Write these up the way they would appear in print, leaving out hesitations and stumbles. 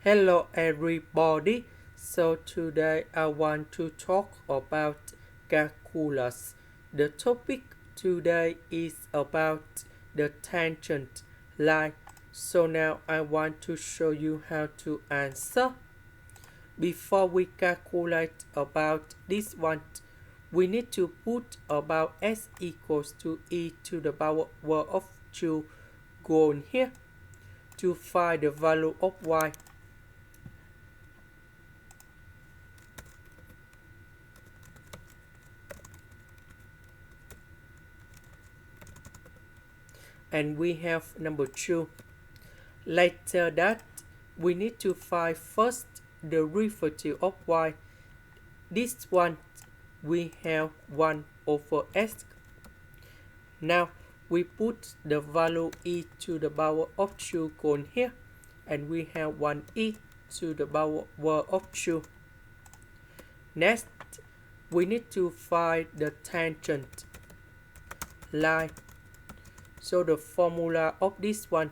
Hello everybody. So today I want to talk about calculus. The topic today is about the tangent line. So now I want to show you how to answer. Before we calculate about this one, we need to put about s equals to e to the power of 2 goal here to find the value of y. And we have number 2. Later that, we need to find first the derivative of y. This one, we have 1 over s. Now, we put the value e to the power of 2 on here, and we have 1e to the power of 2. Next, we need to find the tangent line. So the formula of this one,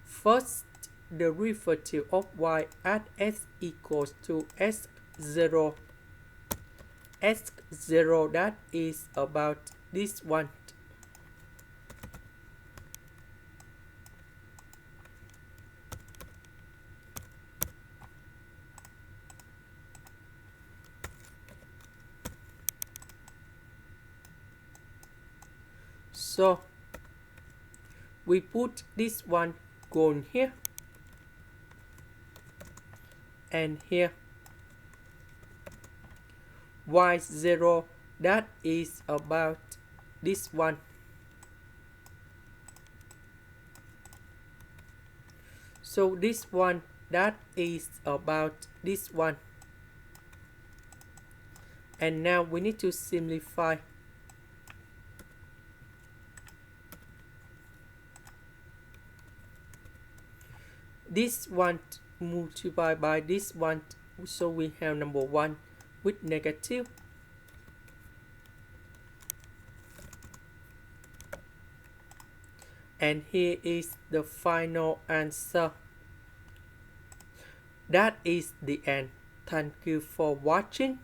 first the derivative of y at s equals to s0. S0 that is about this one. So we put this one going here and here. Y0 that is about this one. So this one that is about this one. And now we need to simplify. This one multiplied by this one, so we have number 1 with negative. And here is the final answer. That is the end. Thank you for watching.